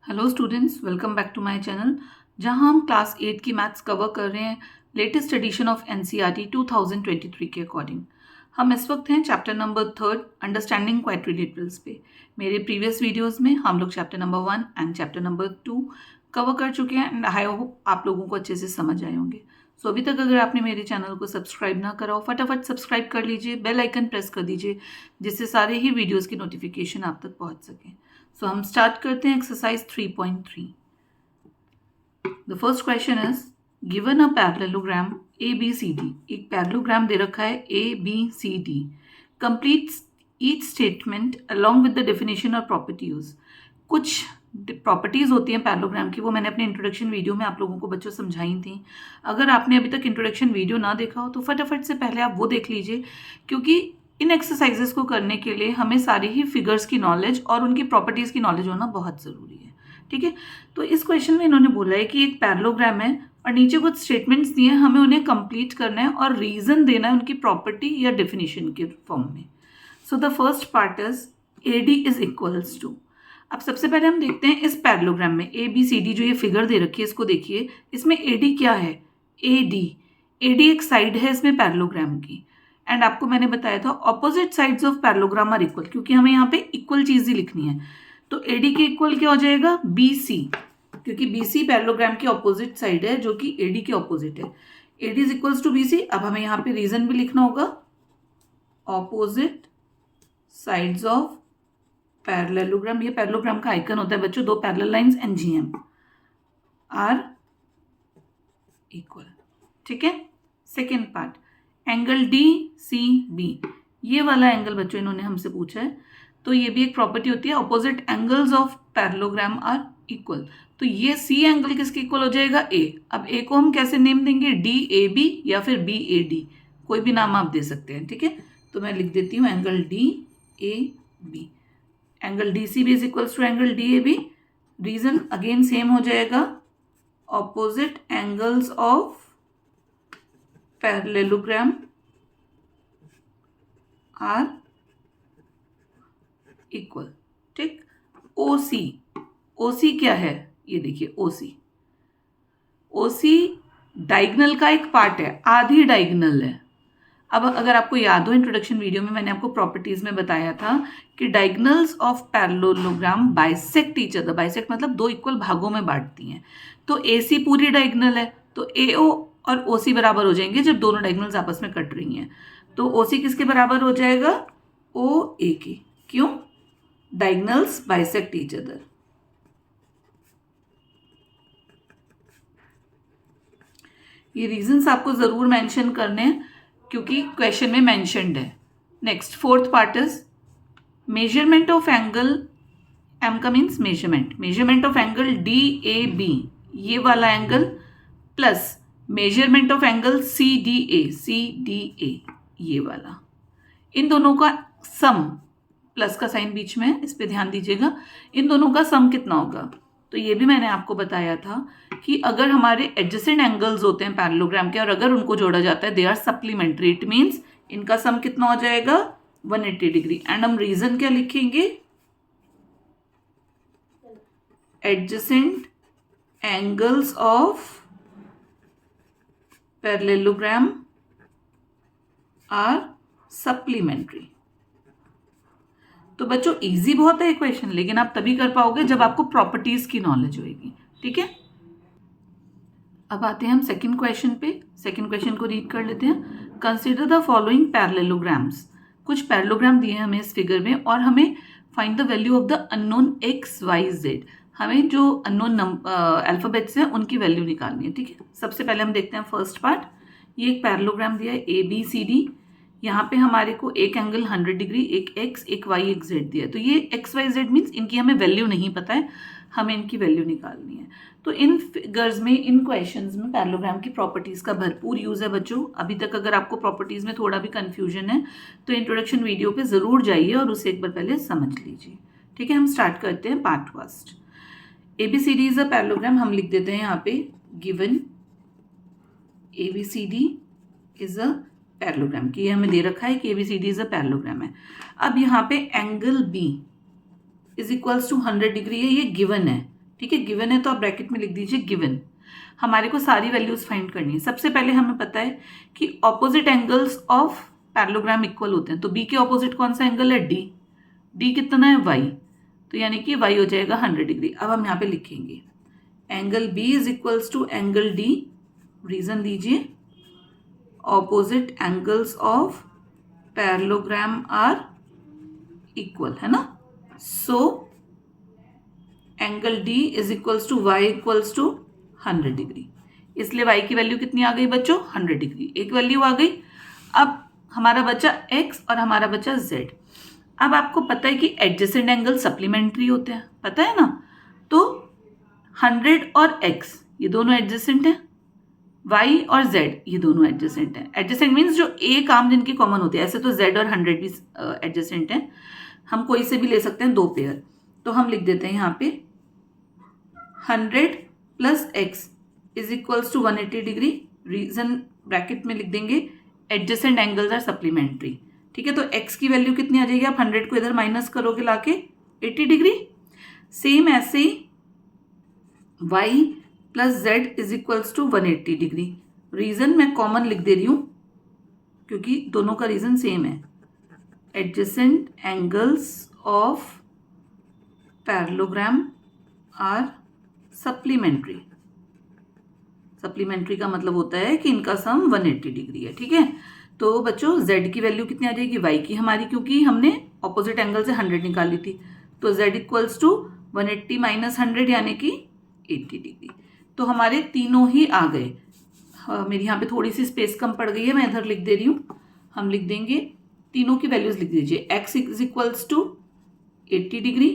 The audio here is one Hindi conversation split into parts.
Hello students, welcome back to my channel जहां हम क्लास 8 की मैथ्स कवर कर रहे हैं लेटेस्ट एडिशन ऑफ एनसीईआरटी 2023 के अकॉर्डिंग। हम इस वक्त हैं चैप्टर नंबर 3 अंडरस्टैंडिंग क्वाड्रिलेटरल्स पे। मेरे प्रीवियस वीडियोस में हम लोग chapter number 1 and chapter number 2 cover कर चुके हैं एंड आई होप आप लोगों को अच्छे से समझ आए होंगे। सो अभी तक अगर आपने मेरे चैनल को सब्सक्राइब ना करा हो, फटाफट सब्सक्राइब कर लीजिए, बेल आइकन प्रेस कर दीजिए जिससे सारे ही वीडियोज़ की नोटिफिकेशन आप तक पहुँच सकें। सो हम स्टार्ट करते हैं exercise 3.3। The first question is given a parallelogram ABCD। एक पैरेललोग्राम दे रखा है ABCD। Complete each statement along with the definition और प्रॉपर्टी यूज। कुछ प्रॉपर्टीज होती हैं पैरेललोग्राम की, वो मैंने अपने इंट्रोडक्शन वीडियो में आप लोगों को बच्चों समझाई थी। अगर आपने अभी तक इंट्रोडक्शन वीडियो ना देखा हो तो फटाफट से पहले आप वो देख लीजिए, क्योंकि इन एक्सरसाइजेस को करने के लिए हमें सारी ही फिगर्स की नॉलेज और उनकी प्रॉपर्टीज़ की नॉलेज होना बहुत ज़रूरी है। ठीक है, तो इस क्वेश्चन में इन्होंने बोला है कि एक पैरेललोग्राम है और नीचे कुछ स्टेटमेंट्स दिए हैं, हमें उन्हें कंप्लीट करना है और रीज़न देना है उनकी प्रॉपर्टी या डेफिनेशन के फॉर्म में। So the first part is AD is equals to. अब सबसे पहले हम देखते हैं इस पैरेललोग्राम में ABCD जो ये फिगर दे रखी है इसको देखिए, इसमें AD क्या है? AD एक साइड है इसमें पैरेललोग्राम की। एंड आपको मैंने बताया था opposite sides of parallelogram are equal, क्योंकि हमें यहाँ पे इक्वल चीज ही लिखनी है। तो AD के इक्वल क्या हो जाएगा? BC, क्योंकि BC पैरेललोग्राम की ऑपोजिट साइड है जो कि AD के ऑपोजिट है। AD is equals to BC। अब हमें यहाँ पे रीजन भी लिखना होगा, ऑपोजिट साइड्स ऑफ पैरेललोग्राम। ये पैरेललोग्राम का आइकन होता है बच्चों, दो parallel lines NGM are equal. ठीक है, सेकेंड पार्ट एंगल DCB। ये वाला एंगल बच्चों इन्होंने हमसे पूछा है, तो ये भी एक प्रॉपर्टी होती है, opposite angles of parallelogram are equal. तो ये C एंगल किसके इक्वल हो जाएगा? A। अब A को हम कैसे नेम देंगे? DAB या फिर BAD, कोई भी नाम आप दे सकते हैं। ठीक है, तो मैं लिख देती हूँ angle DAB। Angle DCB is equals to angle DAB। Reason again same हो जाएगा, opposite angles of parallelogram are equal. ठीक, OC क्या है? ये देखिए OC डायगोनल का एक पार्ट है, आधी डायगोनल है। अब अगर आपको याद हो इंट्रोडक्शन वीडियो में मैंने आपको प्रॉपर्टीज में बताया था कि diagonals of parallelogram bisect each other. Bisect मतलब दो इक्वल भागों में बांटती हैं। तो AC पूरी डायगोनल है, तो AO और OC बराबर हो जाएंगे जब दोनों डायगोनल्स आपस में कट रही हैं। तो OC किसके बराबर हो जाएगा? OA के। क्यों? Diagonals bisect each other. ये रीजंस आपको जरूर मेंशन करने हैं क्योंकि क्वेश्चन में मेंशन्ड है। Next fourth part is measurement of angle, M का means measurement of angle DAB, ये वाला angle, plus measurement of angle CDA, ये वाला। इन दोनों का सम, प्लस का साइन बीच में है, इस पे ध्यान दीजिएगा। इन दोनों का सम कितना होगा? तो ये भी मैंने आपको बताया था कि अगर हमारे एडजेसेंट एंगल्स होते हैं पैरेललोग्राम के और अगर उनको जोड़ा जाता है they are supplementary, it means इनका सम कितना हो जाएगा? 180 डिग्री। एंड हम रीजन क्या लिखेंगे? Adjacent angles of parallelogram are supplementary. तो बच्चों इजी बहुत है इक्वेशन, लेकिन आप तभी कर पाओगे जब आपको प्रॉपर्टीज की नॉलेज होगी। ठीक है, अब आते हैं हम सेकंड क्वेश्चन पे। सेकंड क्वेश्चन को रीड कर लेते हैं। Consider the following parallelograms. कुछ पैरेललोग्राम दिए हैं हमें इस फिगर में और हमें find the value of the unknown XYZ। हमें जो अननोन अल्फाबेट्स हैं उनकी वैल्यू निकालनी है। ठीक है, सबसे पहले हम देखते हैं फर्स्ट पार्ट। ये एक पैरेललोग्राम दिया है ABCD। यहाँ पे हमारे को एक एंगल 100 डिग्री, एक X, एक Y, एक Z दिया है। तो ये XYZ मीन्स इनकी हमें वैल्यू नहीं पता है, हमें इनकी वैल्यू निकालनी है। तो इन फिगर्स में, इन क्वेश्चंस में पैरेललोग्राम की प्रॉपर्टीज का भरपूर यूज है बच्चों। अभी तक अगर आपको प्रॉपर्टीज में थोड़ा भी कंफ्यूजन है तो इंट्रोडक्शन वीडियो पे जरूर जाइए और उसे एक बार पहले समझ लीजिए। ठीक है, हम स्टार्ट करते हैं part first. ABCD is a parallelogram. हम लिख देते हैं यहाँ पे given ABCD is a parallelogram, की हमें दे रखा है कि ABCD इज अ पैरेललोग्राम है। अब यहाँ पे angle B is equals to 100 degree है, ये गिवन है। ठीक है, गिवन है तो आप ब्रैकेट में लिख दीजिए गिवन। हमारे को सारी वैल्यूज फाइंड करनी है। सबसे पहले हमें पता है कि opposite angles of parallelogram equal होते हैं, तो बी के ऑपोजिट कौन सा एंगल है, डी। डी कितना है, वाई, तो यानी कि वाई हो जाएगा 100 डिग्री। अब हम यहाँ पे लिखेंगे angle b is equals to angle d. Reason दीजिए, opposite angles of parallelogram are equal, है ना। So angle d is equals to y equals to 100 degree. इसलिए वाई की वैल्यू कितनी आ गई बच्चों, 100 डिग्री, एक वैल्यू आ गई। अब हमारा बचा एक्स और हमारा बचा जेड। अब आपको पता है कि एडजेसेंट एंगल सप्लीमेंट्री होते हैं, पता है ना। तो 100 और x ये दोनों एडजेसेंट हैं, y और z ये दोनों एडजेसेंट हैं। एडजेसेंट मीन्स जो एक आर्म जिनकी कॉमन होती है। ऐसे तो z और 100 भी एडजेसेंट हैं, हम कोई से भी ले सकते हैं, दो पेयर। तो हम लिख देते हैं यहाँ पे 100 plus x is equals to 180 degree. Reason bracket में लिख देंगे एडजेसेंट एंगल्स आर सप्लीमेंट्री। ठीक है, तो x की वैल्यू कितनी आ जाएगी, आप 100 को इधर माइनस करोगे लाके 80 डिग्री। सेम ऐसे ही y plus z is equals to 180 degree. Reason मैं कॉमन लिख दे रही हूँ क्योंकि दोनों का रीजन सेम है। Adjacent angles of parallelogram are supplementary. Supplementary का मतलब होता है कि इनका सम 180 डिग्री है। ठीक है, तो बच्चों z की वैल्यू कितनी आ जाएगी, y की हमारी, क्योंकि हमने ऑपोजिट एंगल से 100 निकाली थी, तो z इक्वल्स टू 180 माइनस 100 यानी कि 80 डिग्री। तो हमारे तीनों ही आ गए। मेरी यहाँ पे थोड़ी सी स्पेस कम पड़ गई है, मैं इधर लिख दे रही हूँ। हम लिख देंगे तीनों की वैल्यूज लिख दीजिए। x is equals to 80 degree,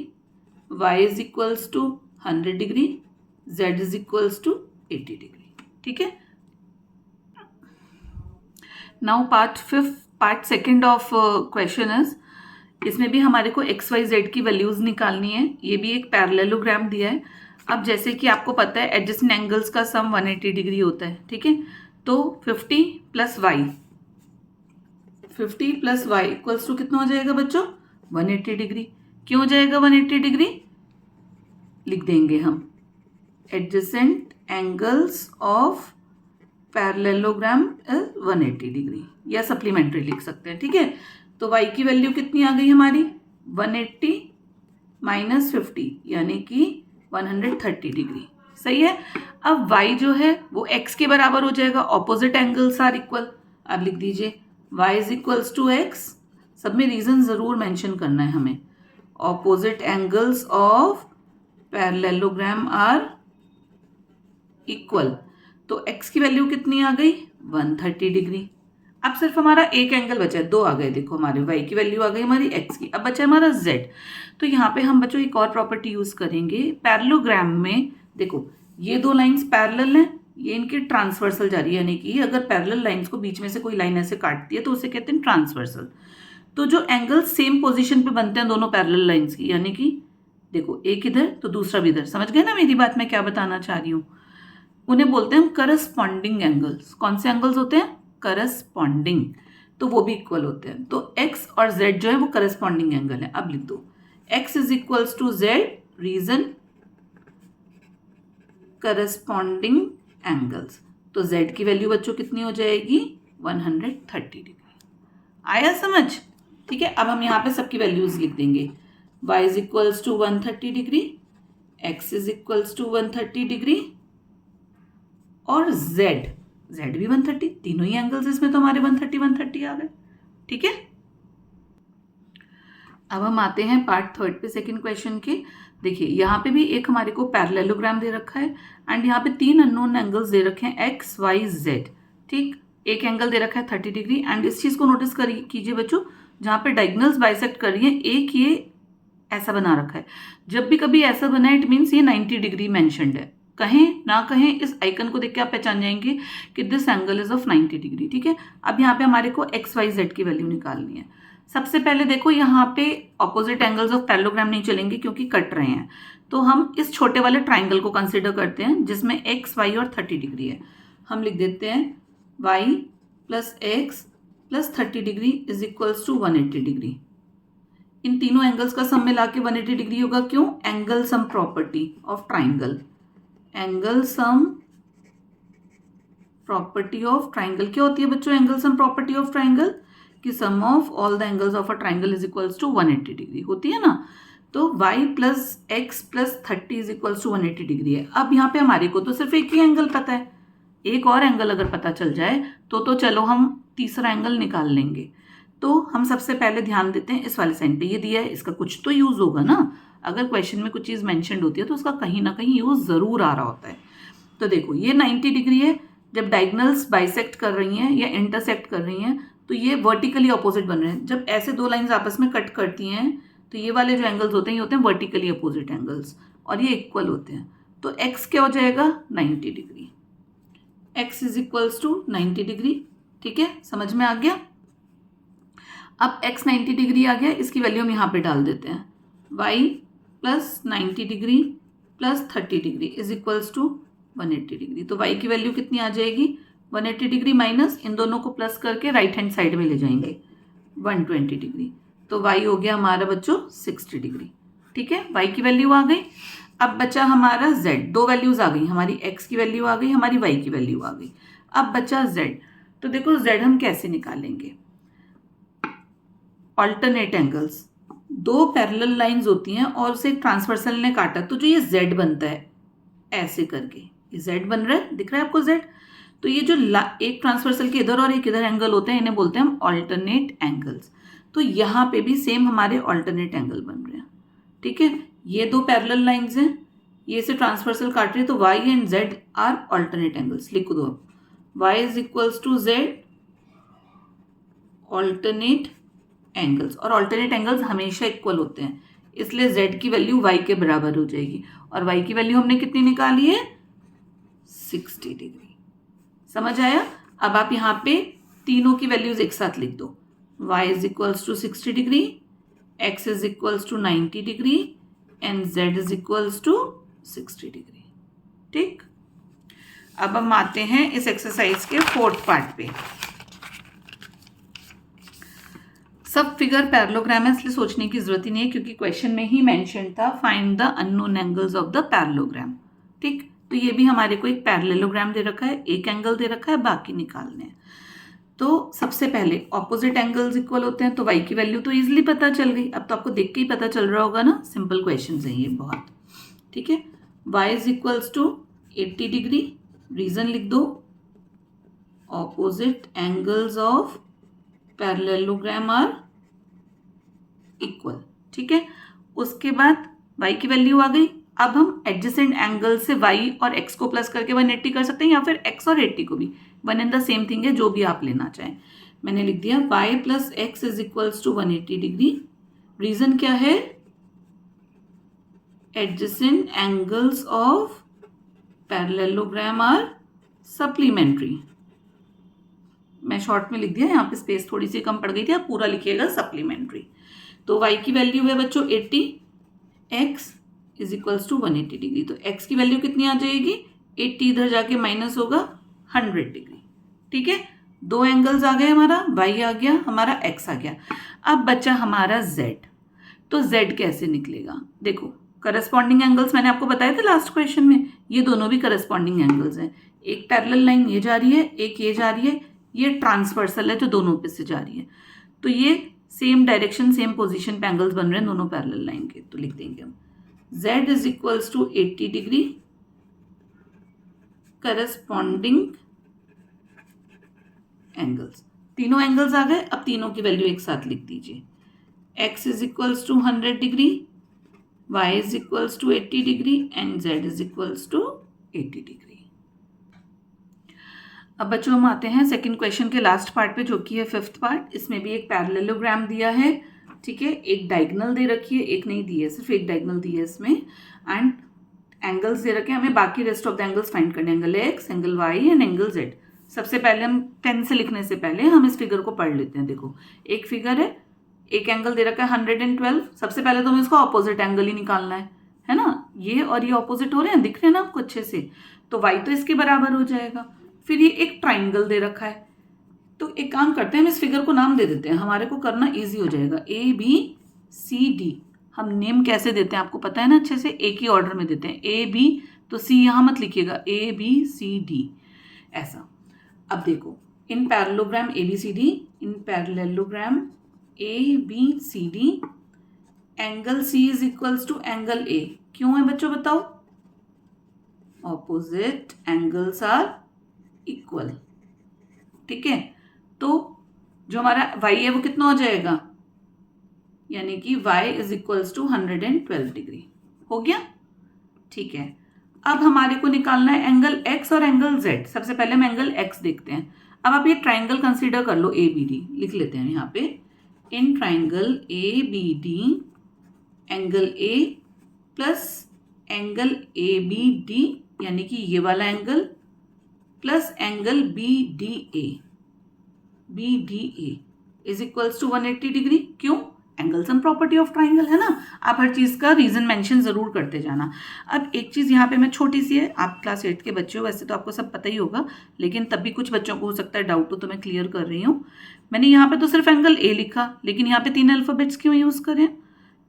y is equals to 100 degree, z is equals to 80 degree. ठीक है, now part second of question is, इसमें भी हमारे को एक्स वाई जेड की वैल्यूज निकालनी है। ये भी एक पैरेललोग्राम दिया है। अब जैसे कि आपको पता है एडजेसेंट एंगल्स का सम 180 डिग्री होता है। ठीक है, तो 50 plus y, 50 plus y equals to कितना हो जाएगा बच्चों, 180 डिग्री। क्यों हो जाएगा 180 डिग्री, लिख देंगे हम adjacent angles of parallelogram 180 degree, या सप्लीमेंट्री लिख सकते हैं। ठीक है, तो y की वैल्यू कितनी आ गई हमारी, 180 माइनस 50 यानी कि 130 डिग्री। सही है। अब y जो है वो x के बराबर हो जाएगा, ऑपोजिट एंगल्स आर इक्वल। अब लिख दीजिए y is equals to x। सब में रीजन जरूर मेंशन करना है हमें। Opposite angles of parallelogram are equal, तो x की वैल्यू कितनी आ गई, 130 डिग्री। अब सिर्फ हमारा एक एंगल बचा है, दो आ गए। देखो हमारे y की वैल्यू आ गई हमारी x की, अब बचा हमारा z। तो यहाँ पे हम बच्चों एक और प्रॉपर्टी यूज करेंगे पैरेललोग्राम में। देखो ये दो लाइंस पैरेलल हैं, ये इनकी ट्रांसवर्सल जा रही है, यानी कि अगर पैरेलल लाइंस को बीच में से कोई लाइन ऐसे काटती है तो उसे कहते हैं ट्रांसवर्सल। तो जो एंगल सेम पोजिशन पे बनते हैं दोनों पैरेलल लाइंस की, यानी कि देखो एक इधर तो दूसरा भी इधर, समझ गए ना मेरी बात मैं क्या बताना चाह रही हूँ। उन्हें बोलते हैं करस्पॉन्डिंग एंगल्स। कौन से एंगल्स होते हैं, करस्पॉन्डिंग, तो वो भी इक्वल होते हैं। तो x और z जो है वो करस्पॉन्डिंग एंगल है। अब लिख दो x is equals to z, reason corresponding angles. तो z की वैल्यू बच्चों कितनी हो जाएगी, 130 डिग्री। आया समझ। ठीक है, अब हम यहाँ पे सबकी वैल्यूज लिख देंगे। y is equals to 130 degree, x is equals to 130 degree और z भी 130। तीनों ही एंगल्स इसमें तो हमारे 130 आ गए। ठीक है, अब हम आते हैं पार्ट थर्ड पे, सेकंड क्वेश्चन के। देखिए यहाँ पे भी एक हमारे को पैरेललोग्राम दे रखा है एंड यहाँ पे तीन अननोन एंगल्स दे रखे हैं x, y, z। ठीक, एक एंगल दे रखा है 30 डिग्री एंड इस चीज को नोटिस कीजिए बच्चों, जहाँ पे डायगोनल्स बाइसेक्ट कर रही है, एक ये ऐसा बना रखा है। जब भी कभी ऐसा बना है इट मीन्स ये 90 डिग्री मेंशन्ड है। कहें ना कहें इस आइकन को देख के आप पहचान जाएंगे कि this angle is of 90 degree. ठीक है, अब यहाँ पे हमारे को एक्स वाई जेड की वैल्यू निकालनी है। सबसे पहले देखो यहाँ पे ऑपोजिट एंगल्स ऑफ पैरेललोग्राम नहीं चलेंगे क्योंकि कट रहे हैं, तो हम इस छोटे वाले ट्राइंगल को कंसिडर करते हैं जिसमें एक्स वाई और 30 डिग्री है। हम लिख देते हैं y plus x plus 30 degree is equals to 180 degree. इन तीनों एंगल्स का सम मिला के 180 डिग्री होगा। क्यों? Angle sum property of triangle. Angle sum property of triangle क्या होती है बच्चों? Angle sum property of triangle कि sum of all the angles of a triangle is equals to 180 degree होती है ना। तो y plus x plus 30 is equals to 180 degree है। अब यहाँ पे हमारे को तो सिर्फ एक ही एंगल पता है, एक और एंगल अगर पता चल जाए तो चलो हम तीसरा एंगल निकाल लेंगे। तो हम सबसे पहले ध्यान देते हैं इस वाले साइन पे, ये दिया है, इसका कुछ तो यूज होगा ना। अगर क्वेश्चन में कुछ चीज़ मैंशनड होती है तो उसका कहीं ना कहीं यूज जरूर आ रहा होता है। तो देखो ये 90 डिग्री है। जब डायगोनल्स बाइसेक्ट कर रही हैं या इंटरसेक्ट कर रही हैं तो ये वर्टिकली अपोजिट बन रहे हैं। जब ऐसे दो लाइंस आपस में कट करती हैं तो ये वाले जो एंगल्स होते हैं ये होते हैं वर्टिकली अपोजिट एंगल्स और ये इक्वल होते हैं। तो x क्या हो जाएगा? 90 degree. x is equals to 90 degree. ठीक है, समझ में आ गया। अब x 90 डिग्री आ गया, इसकी वैल्यू हम यहाँ पे डाल देते हैं। y plus 90 degree plus 30 degree is equals to 180 degree. तो y की वैल्यू कितनी आ जाएगी? 180 डिग्री माइनस इन दोनों को प्लस करके राइट हैंड साइड में ले जाएंगे 120 डिग्री। तो y हो गया हमारा बच्चों 60 डिग्री। ठीक है, y की वैल्यू आ गई। अब बचा हमारा z, दो वैल्यूज आ गई, हमारी x की वैल्यू आ गई, हमारी y की वैल्यू आ गई। अब बचा z। तो देखो z हम कैसे निकालेंगे? ऑल्टरनेट एंगल्स, दो पैरेलल लाइंस होती हैं और उसे एक ट्रांसवर्सल ने काटा तो जो ये z बनता है ऐसे करके, ये z बन रहा है, दिख रहा है आपको z। तो ये जो एक ट्रांसवर्सल के इधर और एक इधर एंगल होते हैं इन्हें बोलते हैं हम ऑल्टरनेट एंगल्स। तो यहाँ पे भी सेम हमारे ऑल्टरनेट एंगल बन रहे हैं। ठीक है, ये दो पैरेलल लाइंस हैं, ये से ट्रांसवर्सल काट रही है तो y and z are alternate angles. लिख दो अब, y is equals to z alternate angles. और ऑल्टरनेट एंगल्स हमेशा इक्वल होते हैं, इसलिए z की वैल्यू y के बराबर हो जाएगी। और y की वैल्यू हमने कितनी निकाली है? 60 डिग्री। समझ आया? अब आप यहाँ पे तीनों की वैल्यूज एक साथ लिख दो। y is equals to 60 degree, x is equals to 90 degree and z is equals to 60 degree. ठीक, अब हम आते हैं इस एक्सरसाइज के फोर्थ पार्ट पे। सब फिगर पैरेललोग्राम है इसलिए सोचने की जरूरत ही नहीं है क्योंकि क्वेश्चन में ही मेंशन था find the unknown angles of the parallelogram. ठीक, तो ये भी हमारे को एक पैरेललोग्राम दे रखा है, एक एंगल दे रखा है, बाकी निकालने हैं। तो सबसे पहले ऑपोजिट एंगल्स इक्वल होते हैं तो y की वैल्यू तो इजीली पता चल गई। अब तो आपको देख के ही पता चल रहा होगा ना, सिंपल क्वेश्चन है ये बहुत। ठीक है, y is equals to 80 degree, reason लिख दो, opposite angles of parallelogram are equal. ठीक है, उसके बाद y की वैल्यू आ गई। अब हम एडजेसेंट एंगल से y और x को प्लस करके 180 कर सकते हैं या फिर x और 80 को भी, one and the same thing है, जो भी आप लेना चाहें। मैंने लिख दिया y plus x is equals to 180 degree. Reason क्या है? Adjacent angles of parallelogram are supplementary. मैं शॉर्ट में लिख दिया, यहाँ पे स्पेस थोड़ी सी कम पड़ गई थी, आप पूरा लिखिएगा सप्लीमेंट्री। तो y की वैल्यू है बच्चों 80, x is equals to 180 degree. तो x की वैल्यू कितनी आ जाएगी? 80 इधर जाके माइनस होगा 100 डिग्री। ठीक है, दो एंगल्स आ गए, हमारा y आ गया, हमारा x आ गया। अब बचा हमारा z। तो z कैसे निकलेगा? देखो करस्पॉन्डिंग एंगल्स मैंने आपको बताया था लास्ट क्वेश्चन में, ये दोनों भी करस्पॉन्डिंग एंगल्स हैं। एक पैरेलल लाइन ये जा रही है, एक ये जा रही है, ये ट्रांसवर्सल है जो दोनों पे से जा रही है। तो ये सेम डायरेक्शन सेम पोजीशन पे एंगल्स बन रहे हैं दोनों पैरेलल लाइन के। तो लिख देंगे हम z is equals to 80 degree corresponding angles. तीनों एंगल्स आ गए, अब तीनों की वैल्यू एक साथ लिख दीजिए। x is equals to 100 degree, y is equals to 80 degree and z is equals to 80 degree. अब बच्चों हम आते हैं सेकंड क्वेश्चन के लास्ट पार्ट पे जो कि है फिफ्थ पार्ट। इसमें भी एक पैरेललोग्राम दिया है। ठीक है, एक डायगोनल दे रखी है, एक नहीं दी है, सिर्फ एक डायगोनल दी है इसमें, एंड एंगल्स दे रखे हैं। हमें बाकी rest of the angles find करने, angle x, angle y and angle z। सबसे पहले हम पेन से लिखने से पहले हम इस फिगर को पढ़ लेते हैं। देखो एक फिगर है, एक एंगल दे रखा है 112। सबसे पहले तो हमें इसका ऑपोजिट एंगल ही निकालना है ना। ये और ये ऑपोजिट हो रहे हैं, दिख रहे हैं ना आपको अच्छे से। तो y तो इसके बराबर हो जाएगा। फिर ये एक ट्राइंगल दे रखा है, तो एक काम करते हैं हम इस फिगर को नाम दे देते हैं, हमारे को करना इजी हो जाएगा। A B C D. हम नेम कैसे देते हैं आपको पता है ना अच्छे से, एक ही ऑर्डर में देते हैं, ए बी, तो सी यहाँ मत लिखिएगा, ए बी सी डी ऐसा। अब देखो in parallelogram A B C D, in parallelogram A B C D angle C is equals to angle A. क्यों है बच्चों बताओ? Opposite angles are equal. ठीक है, तो जो हमारा y है वो कितना हो जाएगा, यानी कि y is equals to 112 degree हो गया। ठीक है, अब हमारे को निकालना है एंगल x और एंगल z। सबसे पहले हम एंगल x देखते हैं। अब आप ये ट्राइंगल कंसीडर कर लो, ए बी डी लिख लेते हैं यहाँ पे। In triangle A B D angle a plus angle A B D, यानी कि ये वाला angle, plus angle B D A is equals to 180 degree. क्यों? Angle sum property of triangle है ना। आप हर चीज़ का रीजन मेंशन ज़रूर करते जाना। अब एक चीज़ यहाँ पे मैं छोटी सी है, आप क्लास 8 के बच्चे हो, वैसे तो आपको सब पता ही होगा, लेकिन तब भी कुछ बच्चों को हो सकता है डाउट हो, तो मैं क्लियर कर रही हूँ। मैंने यहाँ पे तो सिर्फ एंगल ए लिखा, लेकिन यहाँ पे 3 अल्फ़ाबेट्स क्यों यूज़ करें?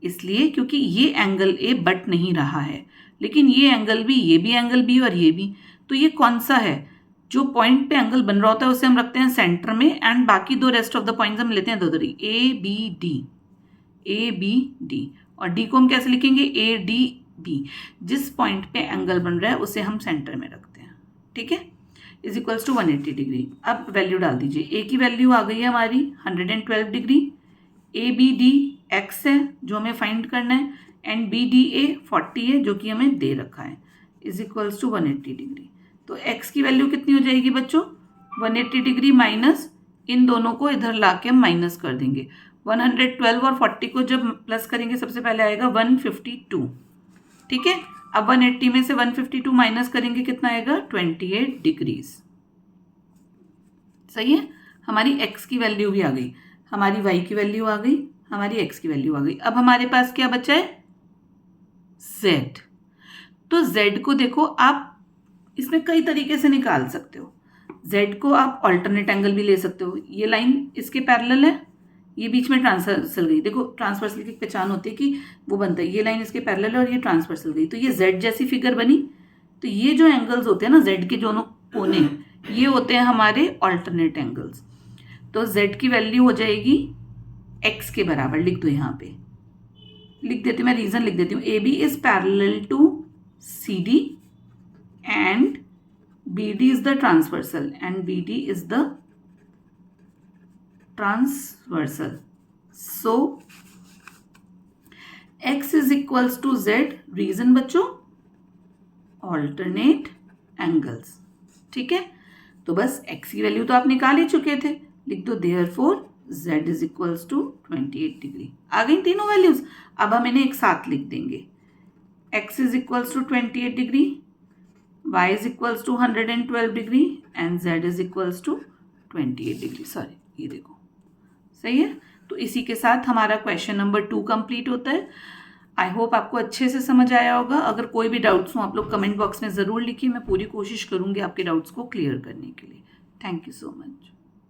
इसलिए क्योंकि ये एंगल ए बट नहीं रहा है, लेकिन ये एंगल भी, ये भी एंगल बी और ये भी, तो ये कौन सा है? जो पॉइंट पे एंगल बन रहा होता है उसे हम रखते हैं सेंटर में, एंड बाकी दो रेस्ट ऑफ द पॉइंट्स हम लेते हैं दो, ए बी डी, और डी को हम कैसे लिखेंगे, ए डी बी। जिस पॉइंट पे एंगल बन रहा है उसे हम सेंटर में रखते हैं। ठीक है, इज इक्वल्स टू 180 डिग्री। अब वैल्यू डाल दीजिए। ए की वैल्यू आ गई है हमारी 112 degree, A B D X है जो हमें फाइंड करना है, एंड बी डी ए 40 है जो कि हमें दे रखा है, इज इक्वल्स टू 180 डिग्री। तो x की वैल्यू कितनी हो जाएगी बच्चों, 180 डिग्री माइनस, इन दोनों को इधर ला के हम माइनस कर देंगे। 112 और 40 को जब प्लस करेंगे सबसे पहले आएगा 152। ठीक है, अब 180 में से 152 माइनस करेंगे, कितना आएगा, 28 डिग्रीज। सही है, हमारी x की वैल्यू भी आ गई, हमारी y की वैल्यू आ गई, हमारी x की वैल्यू आ गई। अब हमारे पास क्या बचा है, z। तो z को देखो आप इसमें कई तरीके से निकाल सकते हो। z को आप ऑल्टरनेट एंगल भी ले सकते हो। ये लाइन इसके पैरेलल है, ये बीच में ट्रांसवर्सल गई। देखो ट्रांसवर्सल की पहचान होती है कि वो बनता है, ये लाइन इसके पैरेलल है और ये ट्रांसवर्सल गई, तो ये z जैसी फिगर बनी। तो ये जो एंगल्स होते हैं ना z के दोनों कोने, ये होते हैं हमारे ऑल्टरनेट एंगल्स। तो z की वैल्यू हो जाएगी x के बराबर, लिख दो यहाँ पे, लिख देती हूँ मैं, रीजन लिख देती हूँ। A B is parallel to C D and BD is the transversal and BD is the transversal. So x is equals to z, reason बच्चों alternate angles। ठीक है, तो बस x की वैल्यू तो आप निकाल ही चुके थे, लिख दो therefore z is equals to 28 degree. आ गई तीनों वैल्यूज। अब हम इन्हें एक साथ लिख देंगे, x is equals to 28 degree, y is equals to 112 degree and z is equals to 28 degree. Sorry, ये देखो सही है। तो इसी के साथ हमारा क्वेश्चन नंबर 2 कंप्लीट होता है। आई होप आपको अच्छे से समझ आया होगा। अगर कोई भी डाउट्स हो आप लोग कमेंट बॉक्स में ज़रूर लिखिए, मैं पूरी कोशिश करूँगी आपके डाउट्स को क्लियर करने के लिए। Thank you so much.